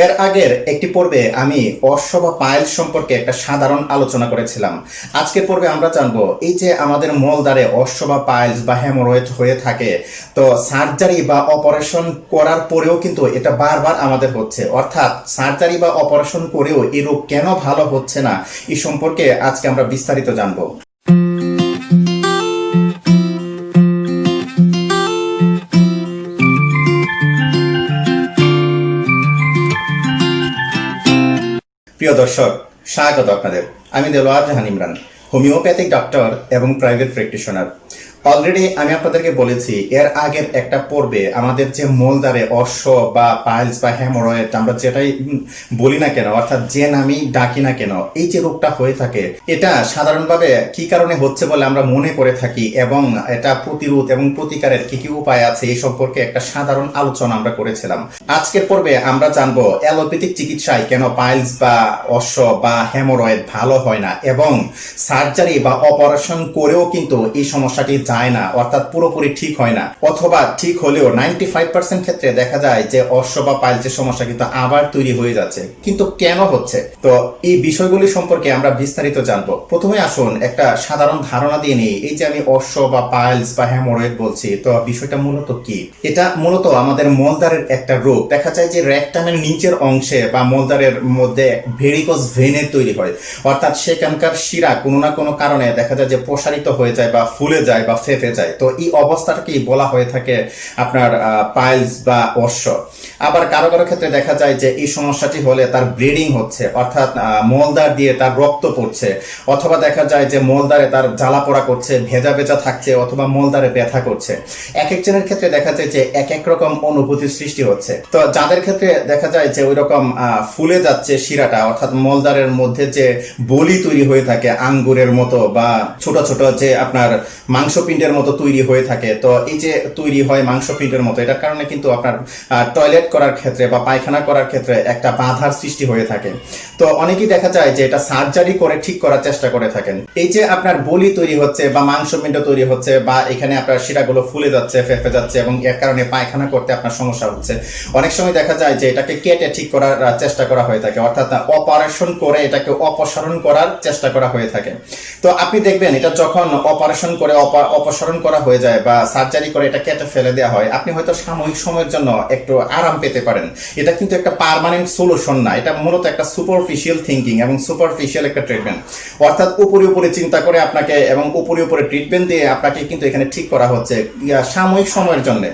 এর আগের একটি পর্বে আমি অশ্ব বা পাইলস সম্পর্কে একটা সাধারণ আলোচনা করেছিলাম। আজকের পর্বে আমরা জানবো এই যে আমাদের মলদ্বারে অশ্ব বা পাইলস বা হেমোরয়েড হয়ে থাকে, তো সার্জারি বা অপারেশন করার পরেও কিন্তু এটা বারবার আমাদের হচ্ছে, অর্থাৎ সার্জারি বা অপারেশন করেও এই রোগ কেন ভালো হচ্ছে না, এই সম্পর্কে আজকে আমরা বিস্তারিত জানবো। প্রিয় দর্শক, স্বাগত আপনাদের। আমি দেলোয়ার জাহান ইমরান, হোমিওপ্যাথিক ডক্টর এবং প্রাইভেট প্র্যাকটিশনার। অলরেডি আমি আপনাদেরকে বলেছি এর আগের একটা পর্বে আমাদের যে মলদ্বারে অশ্ব বা পাইলস বা হেমোরয়েড আমরা যেটাই বলি না কেন, অর্থাৎ যে নামই ডাকি না কেন, এই যে রোগটা হয়ে থাকে এটা সাধারণভাবে কি কারণে হচ্ছে বলে আমরা মনে করে থাকি এবং এটা প্রতিরোধ এবং প্রতিকারের কি কি উপায় আছে এই সম্পর্কে একটা সাধারণ আলোচনা আমরা করেছিলাম। আজকের পর্বে আমরা জানবো অ্যালোপ্যাথিক চিকিৎসায় কেন পাইলস বা অশ্ব বা হেমোরয়েড ভালো হয় না এবং সার্জারি বা অপারেশন করেও কিন্তু এই সমস্যাটি যায় না, অর্থাৎ পুরোপুরি ঠিক হয় না, অথবা ঠিক হলেও 95% ক্ষেত্রে দেখা যায় যে অশ্ব বা পাইলসের সমস্যা কিন্তু আবার তৈরি হয়ে যাচ্ছে। কিন্তু কেন হচ্ছে, তো এই বিষয়গুলি সম্পর্কে আমরা বিস্তারিত জানবো। প্রথমে আসুন একটা সাধারণ ধারণা দিয়ে নিই। এই যে আমি অশ্ব বা পাইলস বা হেমোরয়েড বলছি, তো বিষয়টা মূলত কি? এটা মূলত আমাদের মলদ্বারের একটা রোগ। দেখা যায় যে রেকটামের নিচের অংশে বা মলদ্বারের মধ্যে ভেরিকোজ ভেনের তৈরি হয়, অর্থাৎ সেখানকার শিরা কোনো না কোনো কারণে দেখা যায় যে প্রসারিত হয়ে যায় বা ফুলে যায় বা ফেপে যায়। তো এই অবস্থাটাকেই বলা হয়ে থাকে আপনার পাইলস বা অশ্ব। আবার কারো কারো ক্ষেত্রে দেখা যায় যে এই সমস্যাটি হলে তার ব্লিডিং হচ্ছে, অর্থাৎ মলদ্বার দিয়ে তার রক্ত পড়ছে, অথবা দেখা যায় যে মলদ্বারে তার জ্বালা পোড়া করছে, ভেজা ভেজা থাকছে, অথবা মলদ্বারে ব্যথা করছে। এক একজনের ক্ষেত্রে দেখা যায় যে এক এক রকম অনুভূতির সৃষ্টি হচ্ছে। তো যাদের ক্ষেত্রে দেখা যায় যে ওই রকম ফুলে যাচ্ছে শিরাটা, অর্থাৎ মলদ্বারের মধ্যে যে বলি তৈরি হয়ে থাকে আঙ্গুরের মতো বা ছোট ছোট যে আপনার মাংসপিণ্ডের মতো তৈরি হয়ে থাকে, তো এই যে তৈরি হয় মাংসপিণ্ডের মতো, এটার কারণে কিন্তু আপনার টয়লেট করার ক্ষেত্রে বা পায়খানা করার ক্ষেত্রে একটা বাধার সৃষ্টি হয়ে থাকে। তো অনেকেই দেখা যায় যে এটা সার্জারি করে ঠিক করার চেষ্টা করে থাকেন। এই যে আপনার বলি তৈরি হচ্ছে বা মাংসপিণ্ড তৈরি হচ্ছে বা এখানে আপনার শিরাগুলো ফুলে যাচ্ছে, ফেঁপে যাচ্ছে এবং এর কারণে পায়খানা করতে আপনার সমস্যা হচ্ছে, অনেক সময় দেখা যায় যে এটাকে কেটে ঠিক করার চেষ্টা করা হয়ে থাকে, অর্থাৎ অপারেশন করে এটাকে অপসারণ করার চেষ্টা করা হয়ে থাকে। তো আপনি দেখবেন এটা যখন অপারেশন করে অপসারণ করা হয়ে যায় বা সার্জারি করে এটা কেটে ফেলে দেওয়া হয়, আপনি হয়তো সাময়িক সময়ের জন্য একটু আরাম পেতে পারেন। এটা কিন্তু একটা পার্মানেন্ট সলিউশন না, এটা মূলত একটা সুপারফিশিয়াল থিঙ্কিং এবং সুপারফিশিয়াল একটা ট্রিটমেন্ট, অর্থাৎ উপরে উপরে চিন্তা করে আপনাকে এবং উপরে উপরে ট্রিটমেন্ট দিয়ে আপনাকে কিন্তু এখানে ঠিক করা হচ্ছে সাময়িক সময়ের জন্য।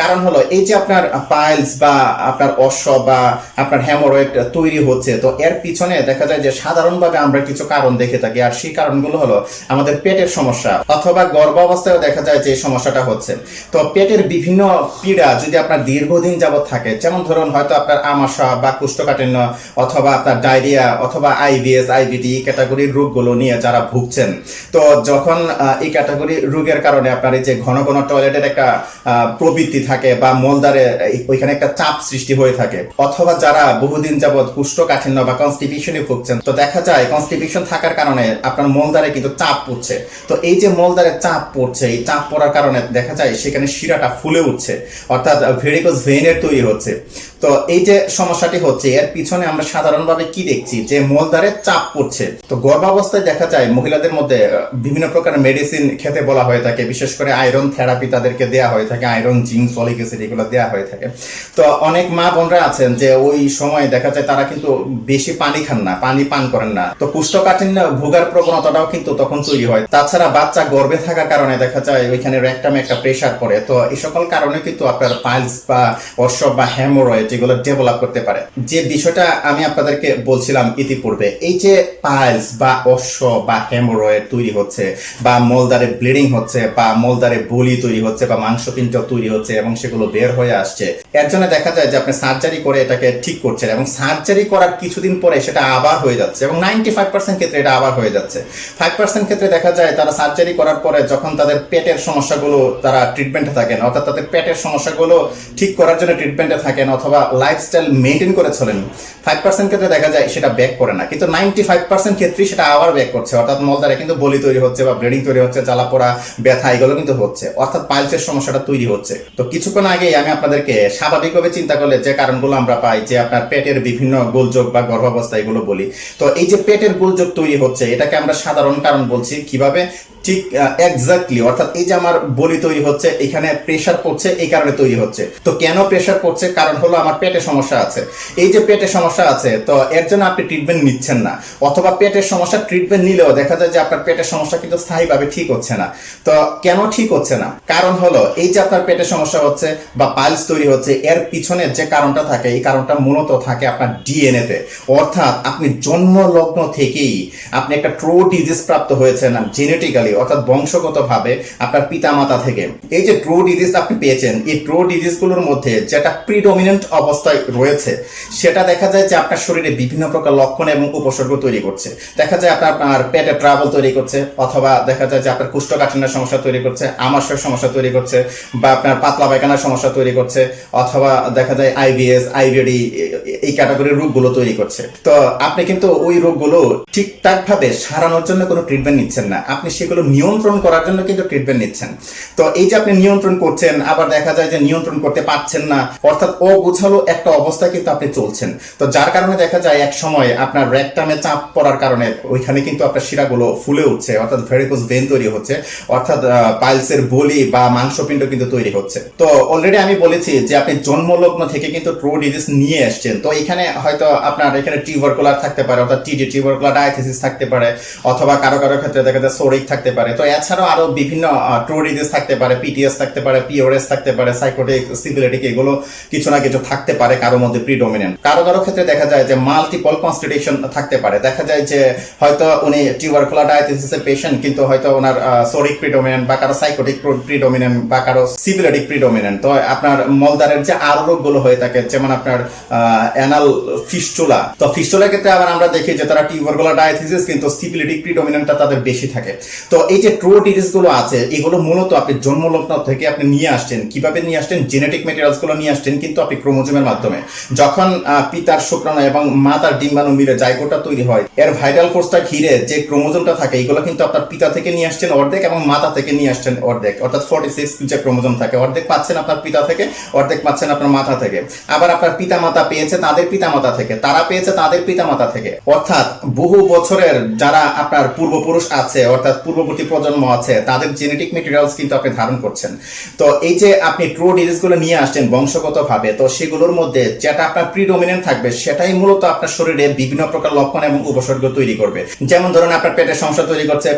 কারণ হলো এই যে আপনার পাইলস বা আপনার অশ্ব বা আপনার হেমোরয়েড তৈরি হচ্ছে, তো এর পিছনে দেখা যায় যে সাধারণভাবে আমরা কিছু কারণ দেখে থাকি, আর সেই কারণগুলো হলো আমাদের পেটের সমস্যা, অথবা গর্ভাবস্থায় দেখা যায় যে এই সমস্যাটা হচ্ছে। তো পেটের বিভিন্ন পীড়া যদি আপনার দীর্ঘদিন যাবত থাকে, যেমন ধরুন হয়তো আপনার আমাশা বা কোষ্ঠকাঠিন্য, অথবা আপনার ডায়রিয়া, অথবা আইবিএস আইবিডি ক্যাটাগরির রোগগুলো নিয়ে যারা ভুগছেন, তো যখন এই ক্যাটাগরি রোগের কারণে আপনার এই যে ঘন ঘন টয়লেটের একটা প্রবৃত্তি থাকে বা মলদ্বারে ওইখানে একটা চাপ সৃষ্টি হয়ে থাকে, অথবা যারা বহুদিন যাবত কোষ্ঠকাঠিন্য বা কনস্টিপেশনে ভুগছেন, তো দেখা যায় কনস্টিপেশন থাকার কারণে আপনার মলদ্বারে কিন্তু চাপ পড়ছে। তো এই যে মলদ্বারে চাপ পড়ছে, এই চাপ পড়ার কারণে দেখা যায় সেখানে শিরাটা ফুলে উঠছে, অর্থাৎ ভেরিকোজ ভেইনের তৈরি হচ্ছে। তো এই যে সমস্যাটি হচ্ছে এর পিছনে আমরা সাধারণভাবে কি দেখছি, যে মলদ্বারে চাপ পড়ছে। তো গর্ভাবস্থায় দেখা যায় মহিলাদের মধ্যে বিভিন্ন প্রকার মেডিসিন খেতে বলা হয়ে থাকে, বিশেষ করে আয়রন থেরাপি তাদেরকে দেওয়া হয়ে থাকে, আয়রন, জিঙ্ক, ফলিক অ্যাসিড এগুলো দেওয়া হয়ে থাকে। তো অনেক মা বোনরা আছেন যে ওই সময় দেখা যায় তারা কিন্তু বেশি পানি খান না, পানি পান করেন না, তো কোষ্ঠকাঠিন্য ভোগার প্রবণতাটাও কিন্তু তখন তৈরি হয়। তাছাড়া বাচ্চা গর্ভে থাকার কারণে দেখা যায় ওইখানে রেকটামে একটা প্রেসার পড়ে। তো এই সকল কারণে কিন্তু আপনার পাইলস বা অশ্ব বা হেমোরয়েড যেগুলো ডেভেলপ করতে পারে। যে বিষয়টা আমি আপনাদেরকে বলছিলাম ইতিপূর্বে, এই যে পাইলস বা অশ্ব বা হেমোরয়েড তৈরি হচ্ছে বা মলদ্বারে ব্লিডিং হচ্ছে বা মলদ্বারে বলি তৈরি হচ্ছে বা মাংসপিণ্ড তৈরি হচ্ছে এবং সেগুলো বের হয়ে আসছে, এর জন্য দেখা যায় যে আপনি সার্জারি করে এটাকে ঠিক করছেন এবং সার্জারি করার কিছুদিন পরে সেটা আবার হয়ে যাচ্ছে এবং 95% ক্ষেত্রে এটা আবার হয়ে যাচ্ছে। 5% ক্ষেত্রে দেখা যায় তারা সার্জারি করার পরে যখন তাদের পেটের সমস্যাগুলো তারা ট্রিটমেন্টে থাকেন, অর্থাৎ তাদের পেটের সমস্যাগুলো ঠিক করার জন্য ট্রিটমেন্টে থাকেন অথবা লাইফস্টাইল মেনটেন করে চলেন, 5% ক্ষেত্রে দেখা যায় সেটা ব্যাক করে না, কিন্তু 95% ক্ষেত্রেই সেটা আবার ব্যাক করছে। অর্থাৎ মলদ্বারে কিন্তু বলি তৈরি হচ্ছে বা ব্লিডিং তৈরি হচ্ছে, জ্বালাপোড়া, ব্যথা এগুলো কিন্তু হচ্ছে, অর্থাৎ পাইলসের সমস্যাটা তৈরি হচ্ছে। তো কিছুক্ষণ আগেই আমি আপনাদেরকে স্বাভাবিকভাবে চিন্তা করলে যে কারণগুলো আমরা পাই, যে আপনার পেটের বিভিন্ন গোলযোগ বা গর্ভাবস্থা এগুলো বলি। তো এই যে পেটের গোলযোগ তৈরি হচ্ছে, এটাকে আমরা সাধারণ কারণ বলছি। কিভাবে? ঠিক এক্স্যাক্টলি, অর্থাৎ এই যে আমার বলি তৈরি হচ্ছে, এখানে প্রেসার পড়ছে, এই কারণে তৈরি হচ্ছে। তো কেন প্রেসার পড়ছে? কারণ হলো আমার পেটে সমস্যা আছে। এই যে পেটে সমস্যা আছে, তো এর জন্য আপনি ট্রিটমেন্ট নিচ্ছেন না, অথবা পেটের সমস্যা ট্রিটমেন্ট নিলেও দেখা যায় যে আপনার পেটের সমস্যা কিন্তু স্থায়ীভাবে ঠিক হচ্ছে না। তো কেন ঠিক হচ্ছে না? কারণ হলো এই যে আপনার পেটে সমস্যা হচ্ছে বা পাইলস তৈরি হচ্ছে, এর পিছনে যে কারণটা থাকে, এই কারণটা মূলত থাকে আপনার ডিএনএ তে। অর্থাৎ আপনি জন্ম লগ্ন থেকেই আপনি একটা ট্রু ডিজিজ প্রাপ্ত হয়েছেন জেনেটিক্যালি, অর্থাৎ বংশগতভাবে আপনার পিতামাতা থেকে। এই যে ট্রু ডিজিজ আপনি পেয়েছেন, এই ট্রু ডিজিজগুলোর মধ্যে যেটা প্রিডমিনেন্ট অবস্থায় রয়েছে, সেটা দেখা যায় যে আপনার শরীরে বিভিন্ন প্রকার লক্ষণ এবং উপসর্গ তৈরি করছে। দেখা যায় আপনার পেটে ট্রাবল তৈরি করছে, অথবা দেখা যায় যে আপনার কোষ্ঠকাঠিন্যের সমস্যা তৈরি করছে, আমাশয়ের সমস্যা তৈরি করছে, বা আপনার পাতলা পায়খানার সমস্যা তৈরি করছে, অথবা দেখা যায় আইবিএস, আইবিডি এই ক্যাটাগরির রোগগুলো তৈরি করছে। তো আপনি কিন্তু ওই রোগগুলো ঠিকঠাক ভাবে সারানোর জন্য কোনো ট্রিটমেন্ট নিচ্ছেন না, আপনি সেগুলো নিয়ন্ত্রণ করার জন্য কিন্তু ট্রিটমেন্ট নিচ্ছেন। তো এই যে আপনি নিয়ন্ত্রণ করছেন, আবার দেখা যায় যে নিয়ন্ত্রণ করতে পারছেন না, অর্থাৎ অগোছালো একটা অবস্থায় কিন্তু আপনি চলছেন। তো যার কারণে দেখা যায় এক সময় আপনার রেকটামে চাপ পড়ার কারণে ওইখানে কিন্তু আপনার শিরাগুলো ফুলে উঠছে, অর্থাৎ ভেরিকোজ ভেন তৈরি হচ্ছে, অর্থাৎ পাইলসের বলি বা মাংসপিণ্ড কিন্তু তৈরি হচ্ছে। তো অলরেডি আমি বলেছি যে আপনি জন্মলগ্ন থেকে কিন্তু ট্রু ডিজিজ নিয়ে আসছেন। তো এখানে হয়তো আপনার এখানে টিউবারকুলার থাকতে পারে, অর্থাৎ টিডি টিউবারকুলার ডায়াথিসিস থাকতে পারে, অথবা কারো কারো ক্ষেত্রে দেখা যায় সোরিক থাকতে পারে। তো এছাড়াও আরো বিভিন্ন ট্রু ডিজিজ থাকতে পারে, পিটিএস থাকতে পারে, পিওরএস থাকতে পারে, সাইকোটিক, সিফিলিটিক, এগুলো কিছু না কিছু থাকতে পারে কারো মধ্যে প্রিডমিনেন্ট। কারো কারো ক্ষেত্রে দেখা যায় যে মাল্টিপল কনস্টিটিউশন থাকতে পারে। দেখা যায় যে হয়তো উনি টিউবারকুলার ডায়াথিসিসের পেশেন্ট, কিন্তু হয়তো ওনার সোরিক প্রিডমিনেন্ট, বা কারো সাইকোটিক প্রিডমিনেন্ট, বা কারো সিফিলিটিক প্রিডমিনেন্ট। তো আপনার মলদ্বারের যে আরো রোগগুলো হয়ে থাকে, যেমন আপনার অ্যানাল ফিস্টুলা। তো ফিস্টুলার ক্ষেত্রে আবার আমরা দেখি যে তারা টিউবারকুলার ডায়াথিসিস, কিন্তু সিফিলিটিক প্রিডমিনেন্টটা তাদের বেশি থাকে। তো এই যে ট্রু ডিজিজ গুলো আছে, এগুলো মূলত আপনি জন্মলগ্ন থেকে আপনি নিয়ে আসছেন। কিভাবে নিয়ে আসছেন? জেনেটিক ম্যাটেরিয়ালস গুলো নিয়ে আসছেন কিন্তু আপনি ক্রোমোজোমের মাধ্যমে। যখন পিতার শুক্রাণু এবং মাতার ডিম্বাণু মিলে জাইগোটটা তৈরি হয়, এর ভাইটাল ফোর্সটা ঘিরে যে ক্রোমোজোমটা থাকে, এগুলো কিন্তু আপনার পিতা থেকে নিয়ে আসছেন অর্ধেক এবং মাতা থেকে নিয়ে আসছেন অর্ধেক, অর্থাৎ 46 যে ক্রোমোজোম থাকে, অর্ধেক পাচ্ছেন আপনার পিতা থেকে, অর্ধেক পাচ্ছেন আপনার মাতা থেকে। আবার আপনার পিতা মাতা পেয়েছে তাদের পিতা মাতা থেকে, তারা পেয়েছে তাদের পিতা মাতা থেকে। অর্থাৎ বহু বছরের যারা আপনার পূর্বপুরুষ আছে, অর্থাৎ পূর্ববর্তী প্রজন্ম আছে, তাদের জেনেটিক ম্যাটেরিয়ালস কিন্তু আপনি ধারণ করছেন। তো এই যে আপনি ট্রু ডিজিজগুলো নিয়ে আসছেন বংশগতভাবে, তো সেগুলোর মধ্যে যেটা আপনার প্রিডমিনেন্ট থাকবে, সেটাই মূলত আপনার শরীরে বিভিন্ন প্রকার লক্ষণ এবং উপসর্গ তৈরি করবে। যেমন ধরুন আপনার পেটের সমস্যা তৈরি করছে,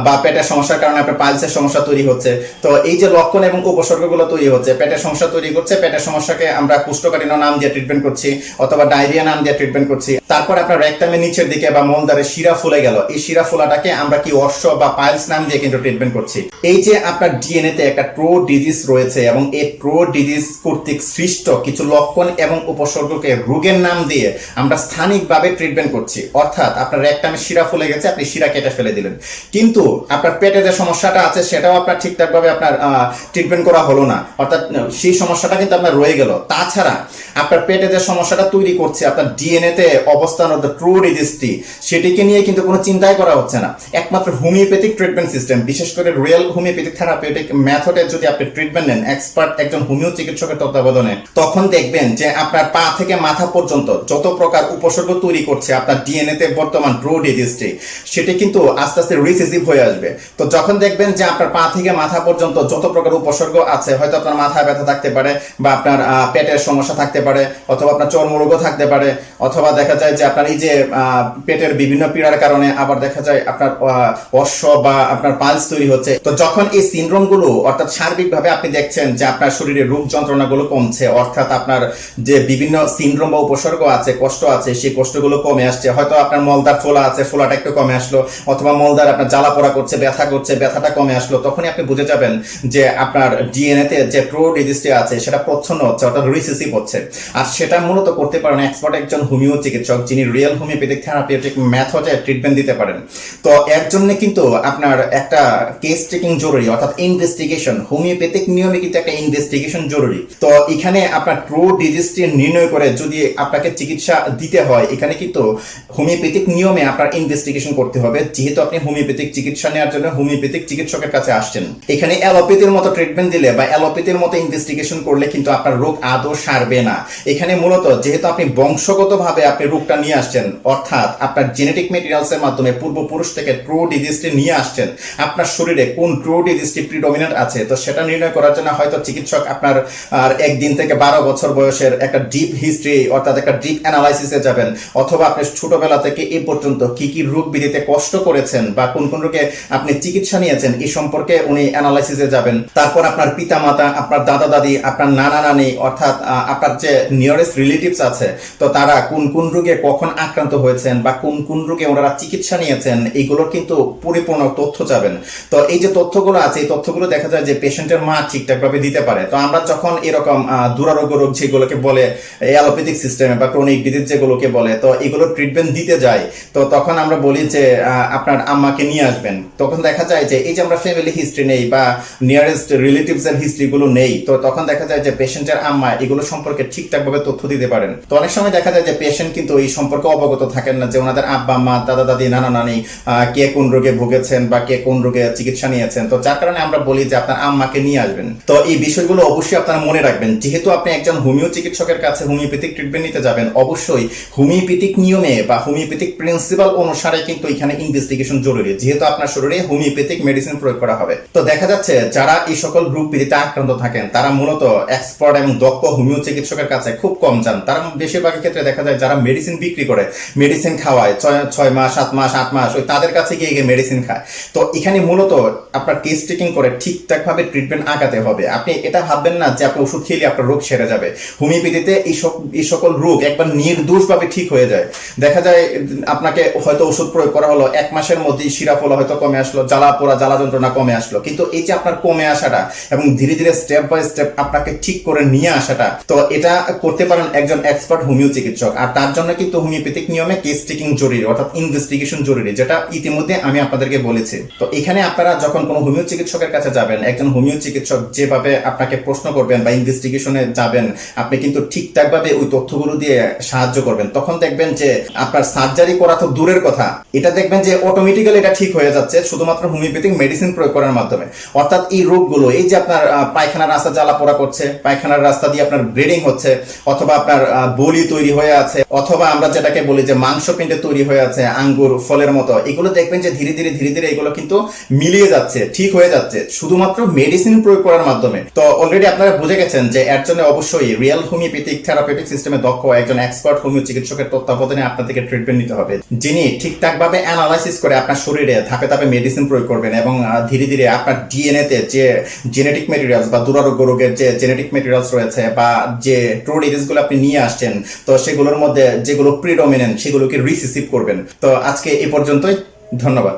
বা পেটের সমস্যার কারণে আপনার পাইলসের সমস্যা তৈরি হচ্ছে। তো এই যে লক্ষণ এবং উপসর্গগুলো তৈরি হচ্ছে, পেটের সমস্যা তৈরি করছে, পেটের সমস্যাকে আমরা কোষ্ঠকাঠিন্য নাম দিয়ে ট্রিটমেন্ট করছি, অথবা ডায়রিয়া নাম দিয়ে ট্রিটমেন্ট করছি। তারপর আপনার রেকটামের নিচের দিকে বা মলদ্বারে শিরা ফুলে গেল, এই শিরা ফোলাটাকে আমরা কি অর্শ বা পাইলস নাম দিয়ে কিন্তু ট্রিটমেন্ট করছি। এই যে আপনার ডিএনএ তে একটা ট্রু ডিজিজ রয়েছে, এবং এই ট্রু ডিজিজ কর্তৃক সৃষ্ট কিছু লক্ষণ এবং উপসর্গকে রোগের নাম দিয়ে আমরা স্থানিকভাবে ট্রিটমেন্ট করছি। অর্থাৎ আপনার রেকটামে শিরা ফুলে গেছে, আপনি শিরা কেটে ফেলে দিলেন, কিন্তু আপনার পেটে যে সমস্যাটা আছে সেটাও আপনার ঠিকঠাকভাবে আপনার ট্রিটমেন্ট করা হলো না, অর্থাৎ সেই সমস্যাটা কিন্তু আপনার রয়ে গেল। তাছাড়া আপনার পেটে যে সমস্যাটা তৈরি করছে আপনার ডিএনএ তে অবস্থান, ট্রু ডিজিজটি, সেটিকে নিয়ে কিন্তু কোনো চিন্তাই করা হচ্ছে না। একমাত্র হোমিওপ্যাথিক ট্রিটমেন্ট সিস্টেম, বিশেষ করে রিয়েল হোমিওপ্যাথিক থেরাপিউটিক মেথডে যদি আপনি ট্রিটমেন্ট নেন এক্সপার্ট একজন হোমিও চিকিৎসকের তত্ত্বাবধানে, তখন দেখবেন যে আপনার পা থেকে মাথা পর্যন্ত যত প্রকার উপসর্গ তৈরি করছে আপনার ডিএনএ তে বর্তমান ট্রু ডিজিজটি, সেটি কিন্তু আস্তে আস্তে রিসিসিভ হয়ে আসবে। তো যখন দেখবেন যে আপনার পা থেকে মাথা পর্যন্ত যত প্রকার উপসর্গ আছে, হয়তো আপনার মাথায় ব্যথা থাকতে পারে, বা আপনার পেটের সমস্যা থাকতে পারে, অথবা আপনার চর্মরোগও থাকতে পারে, অথবা দেখা যায় যে আপনার এই যে পেটের বিভিন্ন পীড়ার কারণে আবার দেখা যায় আপনার অশ্ব বা আপনার পালস তৈরি হচ্ছে। তো যখন এই সিনড্রোম গুলো, অর্থাৎ সার্বিকভাবে আপনি দেখছেন যে আপনার শরীরে রোগ যন্ত্রণাগুলো কমছে, অর্থাৎ আপনার যে বিভিন্ন সিনড্রোম বা উপসর্গ আছে, কষ্ট আছে, সেই কষ্টগুলো কমে আসছে। হয়তো আপনার মলদার ফোলা আছে, ফোলাটা একটু কমে আসলো, অথবা মলদার আপনার জ্বালা পোড়া করছে, ব্যথা করছে, ব্যথাটা কমে আসলো, তখনই আপনি বুঝে যাবেন যে আপনার ডিএনএ তে যে ট্রু ডিজিজটি আছে সেটা প্রচ্ছন্ন হচ্ছে, অর্থাৎ রিসিসিভ হচ্ছে। আর সেটা মূলত করতে পারেন এক্সপার্ট একজন হোমিও চিকিৎসক, যিনি রিয়েল হোমিওপ্যাথিক থেরাপিউটিক মেথডে ট্রিটমেন্ট দিতে পারেন। তো এর জন্য কিন্তু আপনার একটা কেস টেকিং জরুরি, অর্থাৎ ইনভেস্টিগেশন। হোমিওপ্যাথিক নিয়মে কিন্তু একটা ইনভেস্টিগেশন জরুরি। তো এখানে আপনার ট্রু ডিজিজটি নির্ণয় করে যদি আপনাকে চিকিৎসা দিতে হয়, এখানে কিন্তু হোমিওপ্যাথিক নিয়মে আপনার ইনভেস্টিগেশন করতে হবে, যেহেতু আপনি হোমিওপ্যাথিক চিকিৎসা নেওয়ার জন্য হোমিওপ্যাথিক চিকিৎসকের কাছে আসছেন। এখানে অ্যালোপ্যাথির মতো ট্রিটমেন্ট দিলে বা অ্যালোপ্যাথির মতো ইনভেস্টিগেশন করলে কিন্তু আপনার রোগ আদৌ সারবে না। এখানে মূলত যেহেতু আপনি বংশগতভাবে আপনি রোগটা নিয়ে আসছেন, অর্থাৎ আপনার জেনেটিক মেটেরিয়ালসের মাধ্যমে পূর্বপুরুষ থেকে ট্রু ডিজিজটি নিয়ে আসছেন, আপনার শরীরে কোন ট্রু ডিজিজটি প্রিডমিনেন্ট আছে, তো সেটা নির্ণয় করার জন্য হয়তো চিকিৎসক আপনার 1 দিন থেকে 12 বছর বয়সের একটা ডিপ হিস্ট্রি, অর্থাৎ একটা ডিপ অ্যানালাইসিসে যাবেন, অথবা আপনি ছোটবেলা থেকে এই পর্যন্ত কি কি রোগ বিধিতে কষ্ট করেছেন বা কোন কোন রোগে আপনি চিকিৎসা নিয়েছেন এই সম্পর্কে উনি অ্যানালাইসিসে যাবেন। তারপর আপনার পিতামাতা, আপনার দাদা দাদি, আপনার নানা নানি, অর্থাৎ আপনার যে নিয়ারেস্ট রিলেটিভস আছে, তো তারা কোন কোন রোগে কখন আক্রান্ত হয়েছেন বা কোন কোন রোগে ওনারা চিকিৎসা নিয়েছেন, এইগুলোর কিন্তু পরিপূর্ণ তথ্য যাবেন। তো এই যে তথ্যগুলো আছে, এই তথ্যগুলো দেখা যায় যে পেশেন্টের মা ঠিকঠাকভাবে দিতে পারে। তো আমরা যখন এরকম দুরারোগ্য রোগ যেগুলোকে বলে অ্যালোপ্যাথিক সিস্টেমে বা ক্রনিক ডিজিজ যেগুলোকে বলে, তো এগুলোর ট্রিটমেন্ট দিতে যাই, তো তখন আমরা বলি যে আপনার আম্মাকে নিয়ে আসবেন। তখন দেখা যায় যে এই যে আমরা ফ্যামিলি হিস্ট্রি নেই বা নিয়ারেস্ট রিলেটিভস এর হিস্ট্রিগুলো নেই, তো তখন দেখা যায় যে পেশেন্টের আম্মা এগুলো সম্পর্কে ঠিকঠাকভাবে তথ্য দিতে পারেন। তো অনেক সময় দেখা যায় যে পেশেন্ট কিন্তু এই সম্পর্কে অবগত থাকেন না, যে ওনাদের আব্বা মা, দাদা দাদি, নানা নানি কে কোন রোগে ভুগেছেন বা কে কোন রোগে চিকিৎসা নিয়েছেন। তো যার কারণে আমরা বলি যে আপনার আম্মাকে নিয়ে আসবেন। তো এই বিষয়গুলো অবশ্যই আপনারা মনে রাখবেন। যেহেতু আপনি একজন হোমিও চিকিৎসকের কাছে হোমিওপ্যাথিক ট্রিটমেন্ট নিতে যাবেন, অবশ্যই হোমিওপ্যাথিক নিয়মে বা হোমিওপ্যাথিক প্রিন্সিপাল অনুসারে কিন্তু এখানে ইনভেস্টিগেশন জরুরি, যেহেতু আপনার শরীরে হোমিওপ্যাথিক মেডিসিন প্রয়োগ করা হবে। তো দেখা যাচ্ছে যারা এই সকল রোগ বিধিতে আক্রান্ত থাকেন, তারা মূলত এক্সপার্ট এবং দক্ষ হোমিও চিকিৎসকের কাছে খুব কম যান। তারা বেশিরভাগের ক্ষেত্রে দেখা যায় যারা মেডিসিন বিক্রি করে, মেডিসিন খাওয়ায় 6 মাস 7 মাস 8 মাস, ওই তাদের কাছে গিয়ে মেডিসিন খায়। তো এখানে মূলত আপনার কেস টেকিং করে ঠিকঠাকভাবে ট্রিটমেন্ট আগাতে হবে। আপনি এটা ভাববেন না যে আপনি ওষুধ খেলে আপনার রোগ সেরে যাবে। হোমিওপ্যাথিতে এই সকল রোগ একবার নির্দোষভাবে ঠিক হয়ে যায়। দেখা যায় আপনাকে হয়তো ওষুধ প্রয়োগ করা হলো, 1 মাসের মধ্যেই শিরা ফোলা হয়তো কমে আসলো, জ্বালা পোড়া জ্বালা যন্ত্রণা কমে আসলো, কিন্তু এই যে আপনার কমে আসাটা এবং ধীরে ধীরে স্টেপ বাই স্টেপ আপনাকে ঠিক করে নিয়ে আসাটা, তো এটা করতে পারেন একজন এক্সপার্ট হোমিও চিকিৎসক। আর তার জন্য কিন্তু হোমিওপ্যাথিক নিয়মে কেস টেকিং জরুরি, অর্থাৎ ইনভেস্টিগেশন জরুরি, যেটা ইতিমধ্যে আমি আপনাদেরকে বলেছি। তো এখানে আপনারা যখন কোনো হোমিও চিকিৎসকের কাছে যাবেন, একজন হোমিও চিকিৎসক যেভাবে আপনাকে প্রশ্ন করবেন বা ইনভেস্টিগেশনে যাবেন, আপনি কিন্তু ঠিকঠাকভাবে ওই তথ্যগুলো দিয়ে সাহায্য করবেন। তখন দেখবেন যে আপনার সার্জারি করা তো দূরের কথা, এটা দেখবেন যে অটোমেটিক্যালি এটা ঠিক হয়ে যাচ্ছে শুধুমাত্র হোমিওপ্যাথিক মেডিসিন প্রয়োগ করার মাধ্যমে। অর্থাৎ এই রোগগুলো, এই যে আপনার পায়খানার রাস্তা জ্বালা পোড়া করছে, পায়খানার রাস্তা দিয়ে আপনার ব্লিডিং হচ্ছে, অথবা আপনার বলি তৈরি হয়ে আছে, অথবা আমরা যেটাকে বলি যে মাংসপিণ্ডে তৈরি হয়ে আছে আঙ্গুর ফলের মতো, এগুলো দেখবেন যে ধীরে ধীরে এগুলো কিন্তু মিলিয়ে যাচ্ছে, ঠিক হয়ে যাচ্ছে শুধুমাত্র মেডিসিন প্রয়োগ করার মাধ্যমে। তো অলরেডি আপনারা বুঝে গেছেন যে এর জন্য অবশ্যই রিয়েল হোমিওপ্যাথিক থেরাপিউটিক সিস্টেমে দক্ষ একজন এক্সপার্ট হোমিও চিকিৎসকের তত্ত্বাবধানে আপনাদেরকে ট্রিটমেন্ট নিতে হবে, যিনি ঠিকঠাকভাবে অ্যানালাইসিস করে আপনার শরীরে ধাপে ধাপে মেডিসিন প্রয়োগ করবেন এবং ধীরে ধীরে আপনার ডিএনএতে যে জেনেটিক মেটেরিয়ালস বা দুরারোগ্য রোগের যে জেনেটিক মেটেরিয়ালস রয়েছে বা যে ট্রু ডিজিজগুলো আপনি নিয়ে আসছেন, তো সেগুলোর মধ্যে যেগুলো প্রিডমিনেন্ট সেগুলোকে রিসিসিভ করবেন। তো আজকে এই পর্যন্তই, ধন্যবাদ।